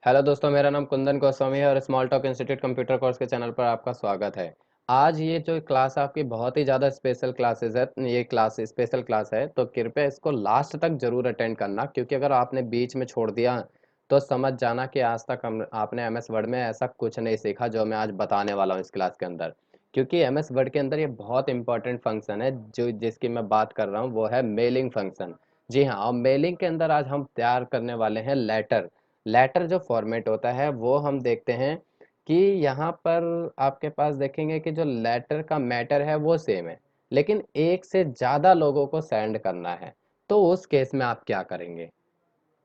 Hello दोस्तों, मेरा नाम कुंदन गोस्वामी है और small talk institute computer course के चैनल पर आपका स्वागत है। आज ये जो क्लास आपकी बहुत ही ज़्यादा स्पेशल क्लासेस है, ये क्लास स्पेशल क्लास है, तो कृपया इसको लास्ट तक जरूर अटेंड करना, क्योंकि अगर आपने बीच में छोड़ दिया तो समझ जाना कि आज तक आपने एमएस वर्ड में ऐसा कुछ नहीं सीखा जो मैं आज बताने वाला हूँ इस क्लास के अंदर। क्योंकि एमएस वर्ड के अंदर ये बहुत इंपॉर्टेंट फंक्शन है जो जिसकी मैं बात कर रहा हूँ, वो है मेलिंग फंक्शन। जी हाँ, और मेलिंग के अंदर आज हम तैयार करने वाले हैं लेटर। लेटर जो फॉर्मेट होता है वो हम देखते हैं कि यहाँ पर आपके पास देखेंगे कि जो लेटर का मैटर है वो सेम है, लेकिन एक से ज़्यादा लोगों को सेंड करना है। तो उस केस में आप क्या करेंगे?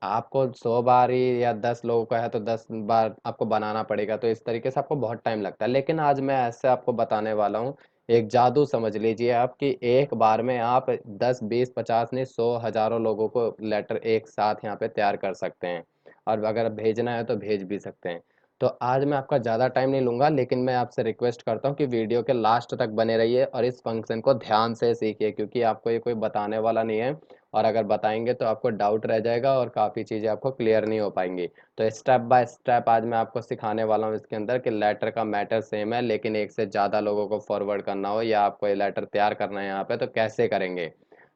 आपको 100 बार ही या 10 लोगों का है तो 10 बार आपको बनाना पड़ेगा, तो इस तरीके से आपको बहुत टाइम लगता है। लेकिन आज मैं ऐसे आपको बताने वाला हूँ, एक जादू समझ लीजिए आप, कि एक बार में आप 10 20 50 नहीं 100 हजारों लोगों को लेटर एक साथ यहाँ पे तैयार कर सकते हैं। और अगर भेजना है तो भेज भी सकते हैं। तो आज मैं आपका ज़्यादा टाइम नहीं लूँगा, लेकिन मैं आपसे रिक्वेस्ट करता हूँ कि वीडियो के लास्ट तक बने रहिए और इस फंक्शन को ध्यान से सीखिए, क्योंकि आपको ये कोई बताने वाला नहीं है। और अगर बताएंगे तो आपको डाउट रह जाएगा और काफ़ी चीज़ें आपको क्लियर नहीं हो पाएंगी। तो स्टेप बाय स्टेप आज मैं आपको सिखाने वाला हूँ इसके अंदर कि लेटर का मैटर सेम है, लेकिन एक से ज़्यादा लोगों को फॉरवर्ड करना हो या आपको ये लेटर तैयार करना है यहाँ पे, तो कैसे करेंगे।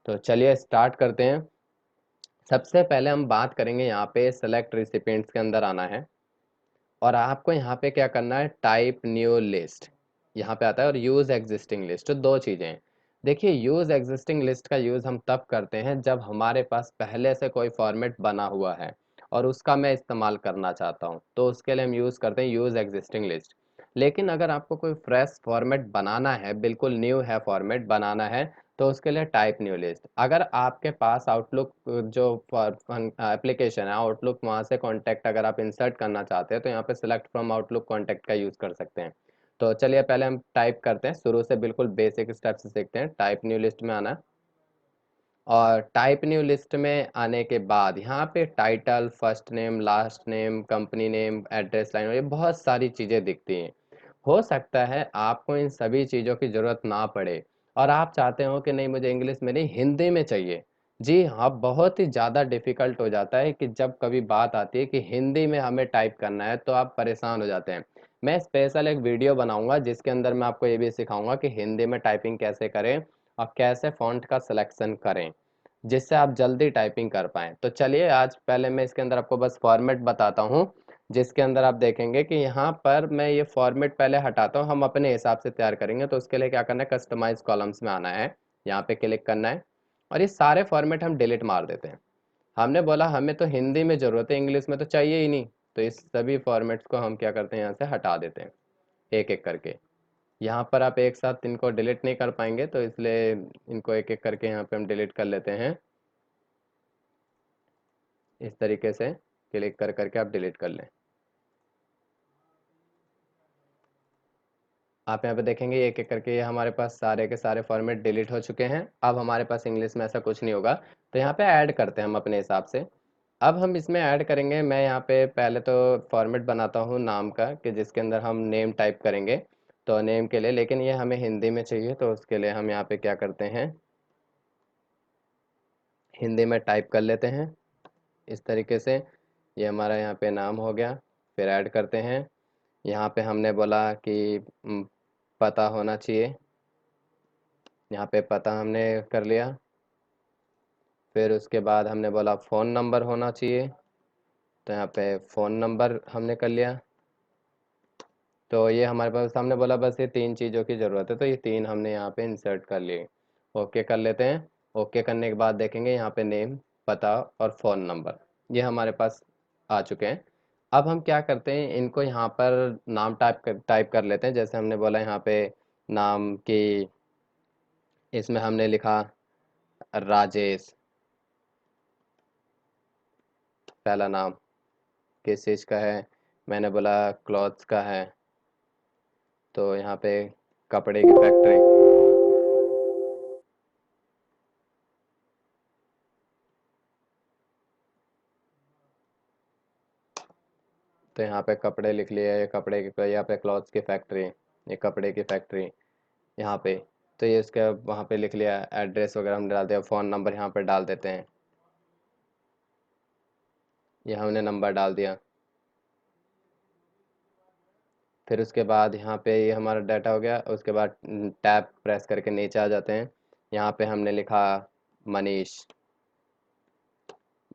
तो चलिए स्टार्ट करते हैं। सबसे पहले हम बात करेंगे यहाँ पे सेलेक्ट रिसिपिएंट्स के अंदर आना है। और आपको यहाँ पे क्या करना है, टाइप न्यू लिस्ट यहाँ पे आता है, और यूज एग्जिस्टिंग लिस्ट। तो दो चीजें हैं। देखिए, यूज एग्जिस्टिंग लिस्ट का यूज हम तब करते हैं जब हमारे पास पहले से कोई फॉर्मेट बना हुआ है और उसका मैं इस्तेमाल करना चाहता हूँ, तो उसके लिए हम यूज करते हैं यूज एग्जिस्टिंग लिस्ट। लेकिन अगर आपको कोई फ्रेश फॉर्मेट बनाना है, बिल्कुल न्यू है फॉर्मेट बनाना है, तो उसके लिए टाइप न्यू लिस्ट। अगर आपके पास आउटलुक जो एप्लीकेशन है आउटलुक, वहाँ से कॉन्टैक्ट अगर आप इंसर्ट करना चाहते हैं तो यहाँ पे सेलेक्ट फ्रॉम आउटलुक कॉन्टैक्ट का यूज़ कर सकते हैं। तो चलिए पहले हम टाइप करते हैं, शुरू से बिल्कुल बेसिक स्टेप से सीखते हैं। टाइप न्यू लिस्ट में आना है, और टाइप न्यू लिस्ट में आने के बाद यहाँ पे title, first name, last name, company name, address line, और ये बहुत सारी चीज़ें दिखती हैं। हो सकता है आपको इन सभी चीज़ों की ज़रूरत ना पड़े और आप चाहते हो कि नहीं, मुझे इंग्लिश में नहीं हिंदी में चाहिए। जी हाँ, बहुत ही ज़्यादा डिफ़िकल्ट हो जाता है कि जब कभी बात आती है कि हिंदी में हमें टाइप करना है तो आप परेशान हो जाते हैं। मैं स्पेशल एक वीडियो बनाऊंगा जिसके अंदर मैं आपको ये भी सिखाऊंगा कि हिंदी में टाइपिंग कैसे करें और कैसे फ़ॉन्ट का सिलेक्शन करें, जिससे आप जल्दी टाइपिंग कर पाएँ। तो चलिए आज पहले मैं इसके अंदर आपको बस फॉर्मेट बताता हूँ, जिसके अंदर आप देखेंगे कि यहाँ पर मैं ये फॉर्मेट पहले हटाता हूँ, हम अपने हिसाब से तैयार करेंगे। तो उसके लिए क्या करना है, कस्टमाइज कॉलम्स में आना है, यहाँ पे क्लिक करना है, और ये सारे फॉर्मेट हम डिलीट मार देते हैं। हमने बोला हमें तो हिंदी में ज़रूरत है, इंग्लिश में तो चाहिए ही नहीं। तो इस सभी फॉर्मेट्स को हम क्या करते हैं, यहाँ से हटा देते हैं एक एक करके। यहाँ पर आप एक साथ इनको डिलीट नहीं कर पाएंगे, तो इसलिए इनको एक एक करके यहाँ पे हम डिलीट कर लेते हैं। इस तरीके से क्लिक कर करके आप डिलीट कर लें। आप यहाँ पे देखेंगे एक एक करके ये हमारे पास सारे के सारे फॉर्मेट डिलीट हो चुके हैं। अब हमारे पास इंग्लिश में ऐसा कुछ नहीं होगा। तो यहाँ पे ऐड करते हैं हम अपने हिसाब से। अब हम इसमें ऐड करेंगे, मैं यहाँ पे पहले तो फॉर्मेट बनाता हूँ नाम का, कि जिसके अंदर हम नेम टाइप करेंगे। तो नेम के लिए, लेकिन ये हमें हिंदी में चाहिए, तो उसके लिए हम यहाँ पे क्या करते हैं, हिंदी में टाइप कर लेते हैं इस तरीके से। ये हमारा यहाँ पे नाम हो गया। फिर ऐड करते हैं। यहाँ पे हमने बोला कि पता होना चाहिए, यहाँ पे पता हमने कर लिया। फिर उसके बाद हमने बोला फ़ोन नंबर होना चाहिए, तो यहाँ पे फ़ोन नंबर हमने कर लिया। तो ये हमारे पास हमने बोला बस ये तीन चीज़ों की ज़रूरत है, तो ये तीन हमने यहाँ पे इंसर्ट कर लिए। ओके कर लेते हैं। ओके करने के बाद देखेंगे यहाँ पे नेम, पता और फ़ोन नंबर ये हमारे पास आ चुके हैं। अब हम क्या करते हैं, इनको यहाँ पर नाम टाइप कर लेते हैं। जैसे हमने बोला यहाँ पे नाम की, इसमें हमने लिखा राजेश, पहला नाम किस चीज़ का है, मैंने बोला क्लॉथ्स का है, तो यहाँ पे कपड़े की फैक्ट्री। तो यहाँ पे कपड़े लिख लिया, ये कपड़े की, यहाँ पे क्लॉथ्स की फैक्ट्री, ये कपड़े की फैक्ट्री यहाँ पे। तो ये उसके वहाँ पे लिख लिया, एड्रेस वगैरह हम डाल दिया, फ़ोन नंबर यहाँ पे डाल देते हैं, ये हमने नंबर डाल दिया। फिर उसके बाद यहाँ पे ये हमारा डाटा हो गया। उसके बाद टैब प्रेस करके नीचे आ जाते हैं। यहाँ पे हमने लिखा मनीष।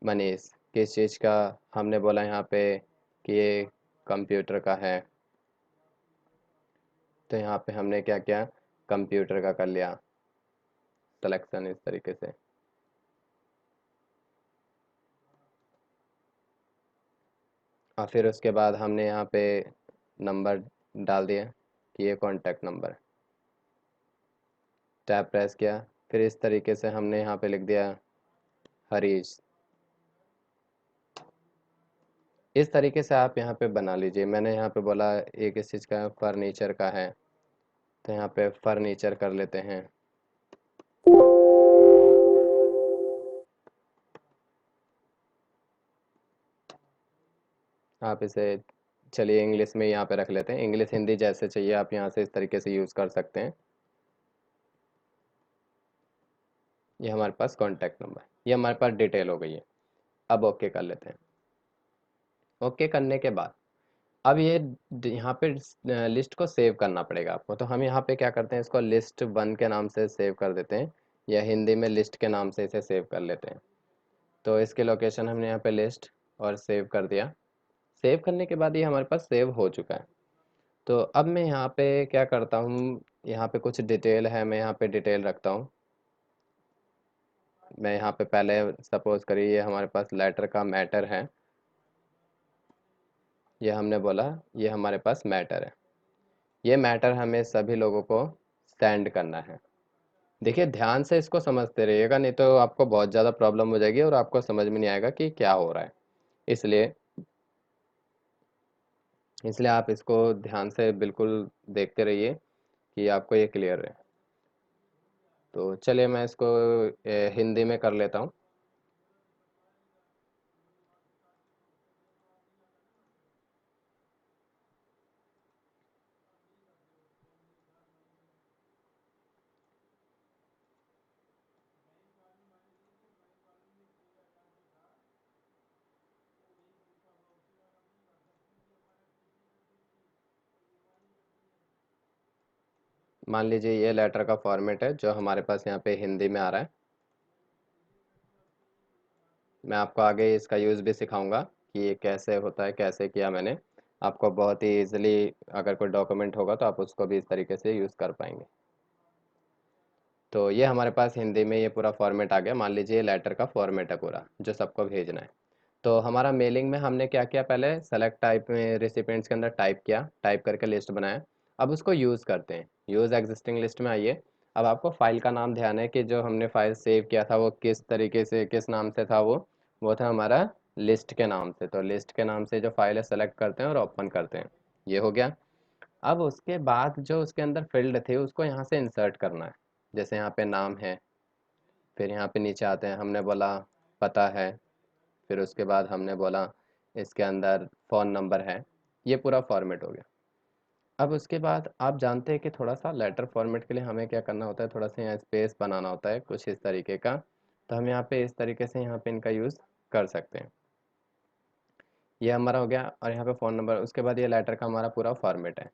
मनीष किस चीज़ का, हमने बोला यहाँ पे कि ये कंप्यूटर का है, तो यहाँ पे हमने क्या किया, कंप्यूटर का कर लिया सिलेक्शन इस तरीके से। और फिर उसके बाद हमने यहाँ पे नंबर डाल दिया कि ये कॉन्टैक्ट नंबर। टैब प्रेस किया, फिर इस तरीके से हमने यहाँ पे लिख दिया हरीश। इस तरीके से आप यहाँ पे बना लीजिए। मैंने यहाँ पे बोला ये किस चीज़ का है, फर्नीचर का है, तो यहाँ पे फर्नीचर कर लेते हैं। आप इसे चलिए इंग्लिश में यहाँ पे रख लेते हैं। इंग्लिश हिंदी जैसे चाहिए आप यहाँ से इस तरीके से यूज़ कर सकते हैं। ये हमारे पास कॉन्टैक्ट नंबर, ये हमारे पास डिटेल हो गई है। अब ओके कर लेते हैं। ओके करने के बाद अब ये यहाँ पे लिस्ट को सेव करना पड़ेगा आपको। तो हम यहाँ पे क्या करते हैं, इसको लिस्ट 1 के नाम से सेव कर देते हैं, या हिंदी में लिस्ट के नाम से इसे सेव कर लेते हैं। तो इसके लोकेशन हमने यहाँ पे लिस्ट और सेव कर दिया। सेव करने के बाद ये हमारे पास सेव हो चुका है। तो अब मैं यहाँ पे क्या करता हूँ, यहाँ पे कुछ डिटेल है, मैं यहाँ पे डिटेल रखता हूँ। मैं यहाँ पे पहले सपोज करिए ये हमारे पास लेटर का मैटर है, ये हमने बोला ये हमारे पास मैटर है। ये मैटर हमें सभी लोगों को सेंड करना है। देखिए ध्यान से इसको समझते रहिएगा, नहीं तो आपको बहुत ज़्यादा प्रॉब्लम हो जाएगी और आपको समझ में नहीं आएगा कि क्या हो रहा है। इसलिए इसलिए आप इसको ध्यान से बिल्कुल देखते रहिए कि आपको ये क्लियर रहे। तो चलिए मैं इसको हिंदी में कर लेता हूँ। मान लीजिए ये लेटर का फॉर्मेट है जो हमारे पास यहाँ पे हिंदी में आ रहा है। मैं आपको आगे इसका यूज़ भी सिखाऊंगा कि ये कैसे होता है, कैसे किया मैंने। आपको बहुत ही इजीली अगर कोई डॉक्यूमेंट होगा तो आप उसको भी इस तरीके से यूज़ कर पाएंगे। तो ये हमारे पास हिंदी में ये पूरा फॉर्मेट आ गया। मान लीजिए ये लेटर का फॉर्मेट है पूरा जो सबको भेजना है। तो हमारा मेलिंग में हमने क्या किया, पहले सेलेक्ट टाइप में रेसिपिएंट्स के अंदर टाइप किया, टाइप करके लिस्ट बनाया। अब उसको यूज़ करते हैं। यूज़ एग्जिस्टिंग लिस्ट में आइए। अब आपको फाइल का नाम ध्यान है कि जो हमने फाइल सेव किया था वो किस तरीके से, किस नाम से था, वो था हमारा लिस्ट के नाम से। तो लिस्ट के नाम से जो फाइल है सेलेक्ट करते हैं और ओपन करते हैं। ये हो गया। अब उसके बाद जो उसके अंदर फील्ड थे उसको यहाँ से इंसर्ट करना है। जैसे यहाँ पे नाम है, फिर यहाँ पे नीचे आते हैं, हमने बोला पता है, फिर उसके बाद हमने बोला इसके अंदर फ़ोन नंबर है। ये पूरा फॉर्मेट हो गया। अब उसके बाद आप जानते हैं कि थोड़ा सा लेटर फॉर्मेट के लिए हमें क्या करना होता है, थोड़ा सा यहाँ स्पेस बनाना होता है कुछ इस तरीके का। तो हम यहाँ पे इस तरीके से यहाँ पे इनका यूज़ कर सकते हैं। ये हमारा हो गया। और यहाँ पे फ़ोन नंबर, उसके बाद ये लेटर का हमारा पूरा फॉर्मेट है।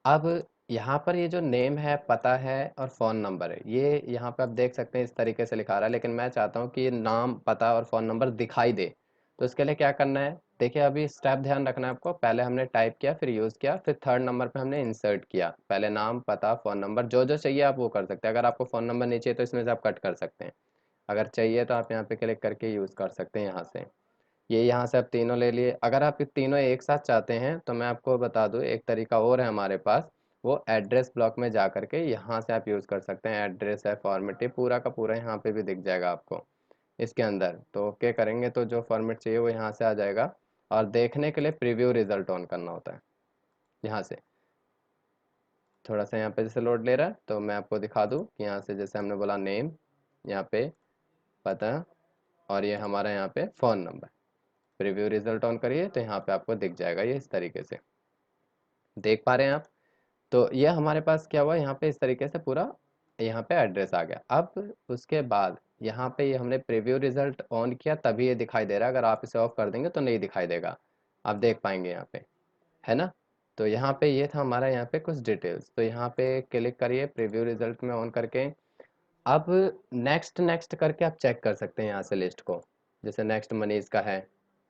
अब यहाँ पर ये जो नेम है, पता है और फ़ोन नंबर है, ये यहाँ पे आप देख सकते हैं इस तरीके से लिखा रहा है, लेकिन मैं चाहता हूँ कि ये नाम, पता और फ़ोन नंबर दिखाई दे। तो इसके लिए क्या करना है, देखिए अभी स्टेप ध्यान रखना है आपको। पहले हमने टाइप किया, फिर यूज़ किया, फिर थर्ड नंबर पे हमने इंसर्ट किया। पहले नाम, पता, फ़ोन नंबर, जो जो चाहिए आप वो कर सकते हैं। अगर आपको फ़ोन नंबर नहीं चाहिए तो इसमें से आप कट कर सकते हैं। अगर चाहिए तो आप यहाँ पे क्लिक करके यूज़ कर सकते हैं यहाँ से। ये यहाँ से आप तीनों ले लिए। अगर आप ये तीनों एक साथ चाहते हैं तो मैं आपको बता दूँ एक तरीका और है हमारे पास। वो एड्रेस ब्लॉक में जा करके यहाँ से आप यूज़ कर सकते हैं। एड्रेस है, फॉर्मेट, ये पूरा का पूरा यहाँ पे भी दिख जाएगा आपको इसके अंदर। तो ओके करेंगे तो जो फॉर्मेट चाहिए वो यहाँ से आ जाएगा। और देखने के लिए प्रीव्यू रिजल्ट ऑन करना होता है यहाँ से। थोड़ा सा यहाँ पे जैसे लोड ले रहा है तो मैं आपको दिखा दूँ कि यहाँ से जैसे हमने बोला नेम, यहाँ पे पता, और ये हमारा यहाँ पे phone number. Preview result on करिए तो यहाँ पे आपको दिख जाएगा ये इस तरीके से। देख पा रहे हैं आप? तो ये हमारे पास क्या हुआ, यहाँ पे इस तरीके से पूरा यहाँ पे एड्रेस आ गया। अब उसके बाद यहाँ पे ये हमने प्रीव्यू रिजल्ट ऑन किया तभी ये दिखाई दे रहा है। अगर आप इसे ऑफ कर देंगे तो नहीं दिखाई देगा। आप देख पाएंगे यहाँ पे, है ना। तो यहाँ पे ये था हमारा यहाँ पे कुछ डिटेल्स। तो यहाँ पे क्लिक करिए प्रीव्यू रिजल्ट में ऑन करके। अब नेक्स्ट नेक्स्ट करके आप चेक कर सकते हैं यहाँ से लिस्ट को। जैसे नेक्स्ट मनीष का है,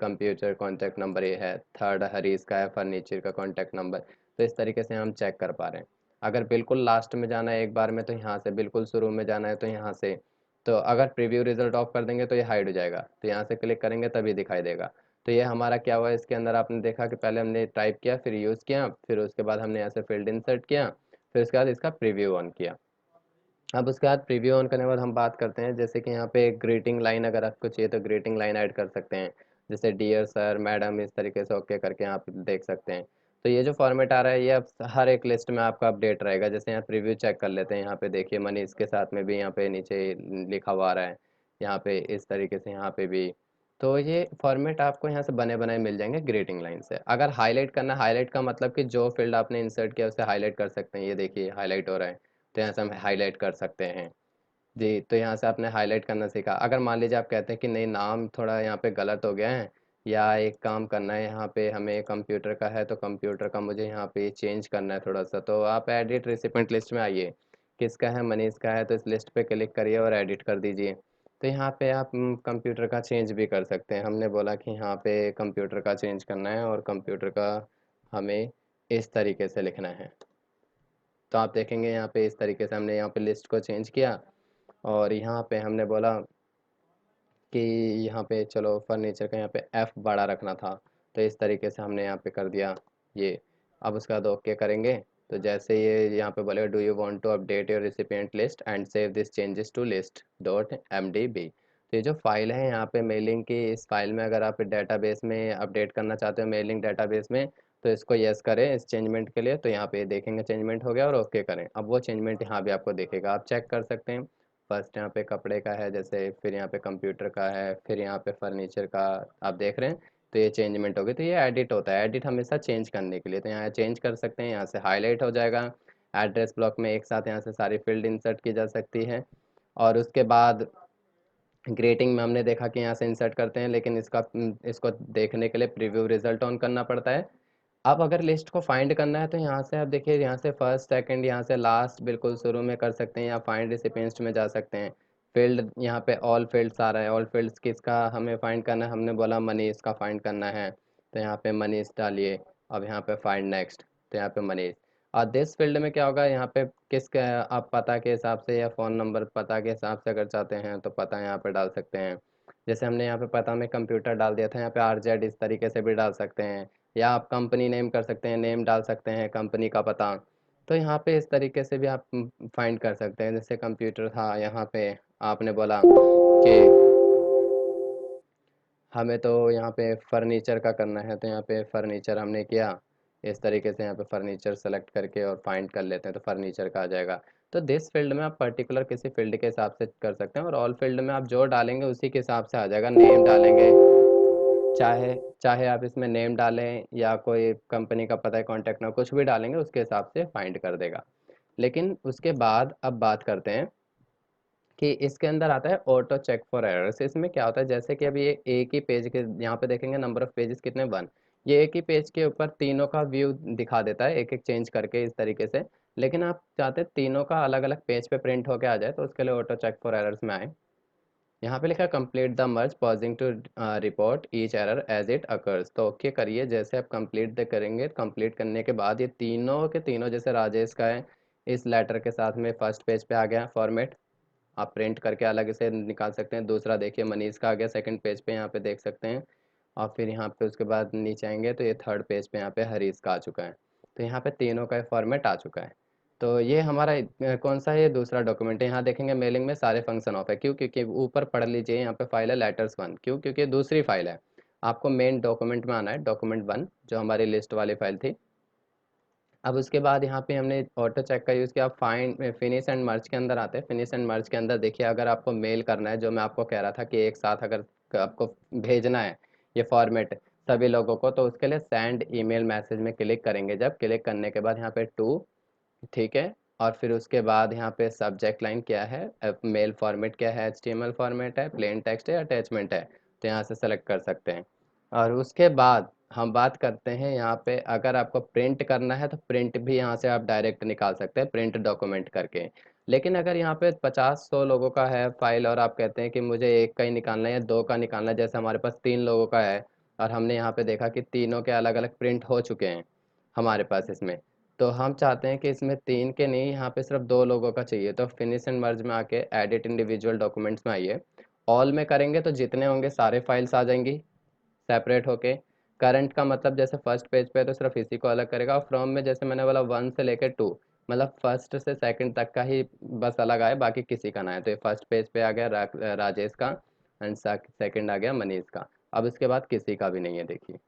कंप्यूटर कॉन्टैक्ट नंबर ये है। थर्ड हरीश का है, फर्नीचर का कॉन्टैक्ट नंबर। तो इस तरीके से हम चेक कर पा रहे हैं। अगर बिल्कुल लास्ट में जाना है एक बार में तो यहाँ से, बिल्कुल शुरू में जाना है तो यहाँ से। तो अगर प्रीव्यू रिजल्ट ऑफ कर देंगे तो ये हाइड हो जाएगा, तो यहाँ से क्लिक करेंगे तभी दिखाई देगा। तो ये हमारा क्या हुआ, इसके अंदर आपने देखा कि पहले हमने टाइप किया, फिर यूज़ किया, फिर उसके बाद हमने यहाँ से फील्ड इंसर्ट किया, फिर उसके बाद इसका प्रीव्यू ऑन किया। अब उसके बाद प्रीव्यू ऑन करने के बाद हम बात करते हैं, जैसे कि यहाँ पे ग्रीटिंग लाइन अगर आपको चाहिए तो ग्रीटिंग लाइन ऐड कर सकते हैं। जैसे डियर सर, मैडम, इस तरीके से ओके करके आप देख सकते हैं। तो ये जो फॉर्मेट आ रहा है ये अब हर एक लिस्ट में आपका अपडेट रहेगा। जैसे यहाँ प्रीव्यू चेक कर लेते हैं, यहाँ पे देखिए मनीष के साथ में भी यहाँ पे नीचे लिखा हुआ आ रहा है, यहाँ पे इस तरीके से यहाँ पे भी। तो ये फॉर्मेट आपको यहाँ से बने बनाए मिल जाएंगे ग्रीटिंग लाइन से। अगर हाईलाइट करना, हाईलाइट का मतलब कि जो फील्ड आपने इंसर्ट किया उसे हाईलाइट कर सकते हैं। ये देखिए हाईलाइट हो रहा है, तो यहाँ से हम हाईलाइट कर सकते हैं। जी, तो यहाँ से आपने हाईलाइट करना सीखा। अगर मान लीजिए आप कहते हैं कि नहीं नाम थोड़ा यहाँ पे गलत हो गया है, या एक काम करना है यहाँ पे हमें, कंप्यूटर का है तो कंप्यूटर का मुझे यहाँ पे चेंज करना है थोड़ा सा, तो आप एडिट रिसिपेंट लिस्ट में आइए। किसका है, मनीष का है, तो इस लिस्ट पे क्लिक करिए और एडिट कर दीजिए। तो यहाँ पे आप कंप्यूटर का चेंज भी कर सकते हैं। हमने बोला कि यहाँ पे कंप्यूटर का चेंज करना है और कंप्यूटर का हमें इस तरीके से लिखना है। तो आप देखेंगे यहाँ पे इस तरीके से हमने यहाँ पे लिस्ट को चेंज किया। और यहाँ पे हमने बोला कि यहाँ पे चलो फर्नीचर का यहाँ पे एफ बड़ा रखना था, तो इस तरीके से हमने यहाँ पे कर दिया ये। अब उसके बाद ओके करेंगे। तो जैसे ये यहाँ पे बोलेगा do you want to update your recipient list and save this changes to list dot mdb। तो ये जो फाइल है यहाँ पे मेलिंग की, इस फाइल में अगर आप डेटाबेस में अपडेट करना चाहते हो मेलिंग डेटाबेस में, तो इसको यस करें इस चेंजमेंट के लिए। तो यहाँ पे देखेंगे चेंजमेंट हो गया और ओके करें। अब वो चेंजमेंट यहाँ भी आपको दिखेगा, आप चेक कर सकते हैं। फर्स्ट यहाँ पे कपड़े का है जैसे, फिर यहाँ पे कंप्यूटर का है, फिर यहाँ पे फर्नीचर का आप देख रहे हैं। तो ये चेंजमेंट हो गई। तो ये एडिट होता है, एडिट हमेशा चेंज करने के लिए। तो यहाँ चेंज कर सकते हैं, यहाँ से हाईलाइट हो जाएगा। एड्रेस ब्लॉक में एक साथ यहाँ से सारी फील्ड इंसर्ट की जा सकती है। और उसके बाद ग्रेटिंग में हमने देखा कि यहाँ से इंसर्ट करते हैं, लेकिन इसको देखने के लिए प्रीव्यू रिजल्ट ऑन करना पड़ता है। अब अगर लिस्ट को फाइंड करना है तो यहाँ से आप देखिए, यहाँ से फर्स्ट सेकंड, यहाँ से लास्ट बिल्कुल शुरू में कर सकते हैं, या फाइंड रिसिपिएंट्स में जा सकते हैं। फील्ड यहाँ पे ऑल फील्ड्स आ रहा है, ऑल फील्ड्स किसका हमें फाइंड करना है, हमने बोला मनीष का फाइंड करना है। तो यहाँ पे मनीष डालिए। अब यहाँ पे फाइंड नेक्स्ट, तो यहाँ पे मनीष। और दिस फील्ड में क्या होगा, यहाँ पे किसका, आप पता के हिसाब से या फ़ोन नंबर पता के हिसाब से अगर चाहते हैं तो पता यहाँ पे डाल सकते हैं। जैसे हमने यहाँ पे पता में कंप्यूटर डाल दिया था, यहाँ पे RZ इस तरीके से भी डाल सकते हैं। या आप कंपनी नेम कर सकते हैं, नेम डाल सकते हैं कंपनी का पता। तो यहाँ पे इस तरीके से भी आप फाइंड कर सकते हैं। जैसे कंप्यूटर था यहाँ पे, आपने बोला कि हमें तो यहाँ पे फर्नीचर का करना है, तो यहाँ पे फर्नीचर हमने किया। इस तरीके से यहाँ पे फर्नीचर सेलेक्ट करके और फाइंड कर लेते हैं तो फर्नीचर का आ जाएगा। तो दिस फील्ड में आप पर्टिकुलर किसी फील्ड के हिसाब से कर सकते हैं, और ऑल फील्ड में आप जो डालेंगे उसी के हिसाब से आ जाएगा। नेम डालेंगे, चाहे चाहे आप इसमें नेम डालें या कोई कंपनी का पता है, कॉन्टैक्ट नंबर, कुछ भी डालेंगे उसके हिसाब से फाइंड कर देगा। लेकिन उसके बाद अब बात करते हैं कि इसके अंदर आता है ऑटो चेक फॉर एरर्स। इसमें क्या होता है, जैसे कि अभी ये एक ही पेज के, यहाँ पे देखेंगे नंबर ऑफ पेजेस कितने, 1। ये एक ही पेज के ऊपर तीनों का व्यू दिखा देता है, एक एक चेंज करके इस तरीके से। लेकिन आप चाहते हैं तीनों का अलग अलग पेज पे प्रिंट होके आ जाए, तो उसके लिए ऑटो चेक फॉर एरर्स में आए। यहाँ पे लिखा है complete the merge pausing to report each error as it occurs. तो ओके करिए। जैसे आप कंप्लीट करेंगे, कंप्लीट करने के बाद ये तीनों के तीनों, जैसे राजेश का है, इस लेटर के साथ में फर्स्ट पेज पे आ गया फॉर्मेट, आप प्रिंट करके अलग से निकाल सकते हैं। दूसरा देखिए मनीष का आ गया सेकंड पेज पे, यहाँ पे देख सकते हैं। और फिर यहाँ पे उसके बाद नीचे आएंगे तो ये थर्ड पेज पे यहाँ पे हरीश का आ चुका है। तो यहाँ पे तीनों का फॉर्मेट आ चुका है। तो ये हमारा कौन सा है, ये दूसरा डॉक्यूमेंट है। यहाँ देखेंगे मेलिंग में सारे फंक्शन ऑफ है। क्यों, क्योंकि ऊपर पढ़ लीजिए, यहाँ पे फाइल है लेटर्स 1। क्यों, क्योंकि ये दूसरी फाइल है। आपको मेन डॉक्यूमेंट में आना है, डॉक्यूमेंट 1 जो हमारी लिस्ट वाली फाइल थी। अब उसके बाद यहाँ पे हमने ऑटो चेक का यूज़ किया। फाइंड फिनिश एंड मर्ज के अंदर आते हैं। फिनिश एंड मर्ज के अंदर देखिए, अगर आपको मेल करना है, जो मैं आपको कह रहा था कि एक साथ अगर आपको भेजना है ये फॉर्मेट सभी लोगों को, तो उसके लिए सेंड ईमेल मैसेज में क्लिक करेंगे। जब क्लिक करने के बाद यहाँ पे टू, ठीक है। और फिर उसके बाद यहाँ पे सब्जेक्ट लाइन क्या है, मेल फॉर्मेट क्या है, HTML फॉर्मेट है, प्लेन टेक्स्ट है, अटैचमेंट है, तो यहाँ से सेलेक्ट कर सकते हैं। और उसके बाद हम बात करते हैं यहाँ पे, अगर आपको प्रिंट करना है तो प्रिंट भी यहाँ से आप डायरेक्ट निकाल सकते हैं प्रिंट डॉक्यूमेंट करके। लेकिन अगर यहाँ पे 50-100 लोगों का है फाइल और आप कहते हैं कि मुझे एक का ही निकालना है या दो का निकालना है, जैसे हमारे पास 3 लोगों का है और हमने यहाँ पे देखा कि तीनों के अलग अलग प्रिंट हो चुके हैं हमारे पास इसमें, तो हम चाहते हैं कि इसमें 3 के नहीं, यहाँ पे सिर्फ 2 लोगों का चाहिए। तो फिनिश एंड मर्ज में आके एडिट इंडिविजुअल डॉक्यूमेंट्स में आइए, ऑल में करेंगे तो जितने होंगे सारे फाइल्स आ जाएंगी सेपरेट होके। करंट का मतलब जैसे फर्स्ट पेज पे है तो सिर्फ इसी को अलग करेगा, और फ्रॉम में जैसे मैंने बोला 1 से लेकर 2, मतलब फर्स्ट से सेकंड तक का ही बस अलग आए, बाकी किसी का ना है। तो ये फर्स्ट पेज पे आ गया राजेश का, एंड सेकंड आ गया मनीष का। अब इसके बाद किसी का भी नहीं है, देखिए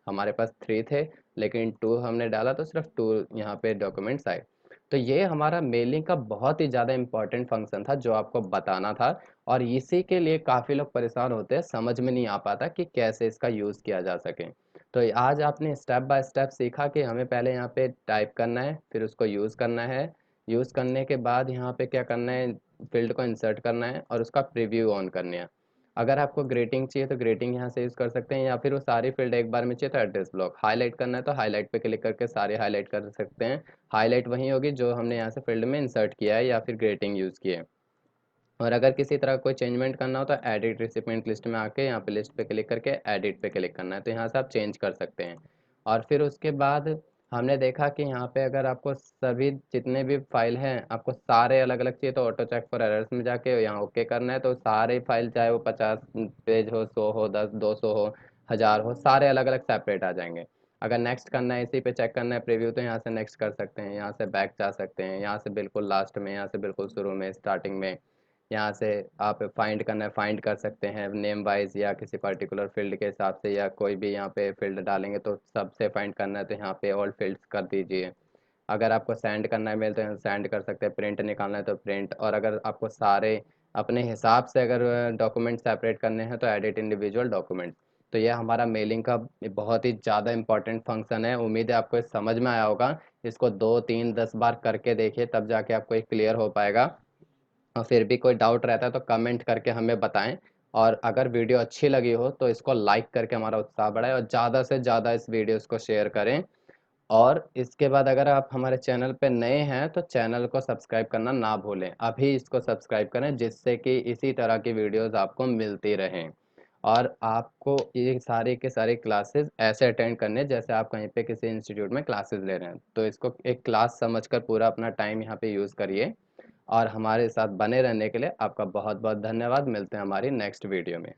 हमारे पास 3 थे लेकिन 2 हमने डाला तो सिर्फ 2 यहाँ पे डॉक्यूमेंट्स आए। तो ये हमारा मेलिंग का बहुत ही ज़्यादा इंपॉर्टेंट फंक्शन था जो आपको बताना था, और इसी के लिए काफ़ी लोग परेशान होते हैं, समझ में नहीं आ पाता कि कैसे इसका यूज़ किया जा सके। तो आज आपने स्टेप बाय स्टेप सीखा कि हमें पहले यहाँ पे टाइप करना है, फिर उसको यूज़ करना है, यूज़ करने के बाद यहाँ पे क्या करना है, फील्ड को इंसर्ट करना है और उसका प्रीव्यू ऑन करना है। अगर आपको ग्रेटिंग चाहिए तो ग्रेटिंग यहाँ से यूज़ कर सकते हैं, या फिर वो सारी फील्ड एक बार में चाहिए तो एड्रेस ब्लॉक हाईलाइट करना है तो हाईलाइट पे क्लिक करके सारे हाईलाइट कर सकते हैं। हाईलाइट वही होगी जो हमने यहाँ से फील्ड में इंसर्ट किया है या फिर ग्रेटिंग यूज़ की है। और अगर किसी तरह कोई चेंजमेंट करना हो तो एडिट रिसिपिएंट लिस्ट में आके यहाँ पे लिस्ट पे क्लिक करके एडिट पे क्लिक करना है, तो यहाँ से आप चेंज कर सकते हैं। और फिर उसके बाद हमने देखा कि यहाँ पे अगर आपको सभी जितने भी फाइल हैं आपको सारे अलग अलग चाहिए तो ऑटो चेक फॉर एरर्स में जाके यहाँ ओके करना है, तो सारे फाइल चाहे वो 50 पेज हो, 100 हो, 10, 200 हो, 1000 हो, सारे अलग अलग सेपरेट आ जाएंगे। अगर नेक्स्ट करना है, इसी पे चेक करना है प्रीव्यू, तो यहाँ से नेक्स्ट कर सकते हैं, यहाँ से बैक जा सकते हैं, यहाँ से बिल्कुल लास्ट में, यहाँ से बिल्कुल शुरू में स्टार्टिंग में, यहाँ से आप फाइंड करना है फाइंड कर सकते हैं नेम वाइज या किसी पर्टिकुलर फील्ड के हिसाब से, या कोई भी यहाँ पे फील्ड डालेंगे तो सबसे फाइंड करना है तो यहाँ पे ऑल फील्ड्स कर दीजिए। अगर आपको सेंड करना है मेल तो सेंड कर सकते हैं, प्रिंट निकालना है तो प्रिंट, और अगर आपको सारे अपने हिसाब से अगर डॉक्यूमेंट सेपरेट करने हैं तो एडिट इंडिविजुअल डॉक्यूमेंट। तो ये हमारा मेलिंग का बहुत ही ज़्यादा इंपॉर्टेंट फंक्शन है। उम्मीद है आपको ये समझ में आया होगा। इसको 2 3 10 बार करके देखिए तब जाके आपको ये क्लियर हो पाएगा। और फिर भी कोई डाउट रहता है तो कमेंट करके हमें बताएं, और अगर वीडियो अच्छी लगी हो तो इसको लाइक करके हमारा उत्साह बढ़ाएं और ज़्यादा से ज़्यादा इस वीडियोस को शेयर करें। और इसके बाद अगर आप हमारे चैनल पे नए हैं तो चैनल को सब्सक्राइब करना ना भूलें, अभी इसको सब्सक्राइब करें जिससे कि इसी तरह की वीडियोस आपको मिलती रहें। और आपको ये सारी के सारी क्लासेस ऐसे अटेंड करने जैसे आप कहीं पे किसी इंस्टीट्यूट में क्लासेस ले रहे हैं, तो इसको एक क्लास समझकर पूरा अपना टाइम यहाँ पे यूज़ करिए। और हमारे साथ बने रहने के लिए आपका बहुत बहुत धन्यवाद। मिलते हैं हमारी नेक्स्ट वीडियो में।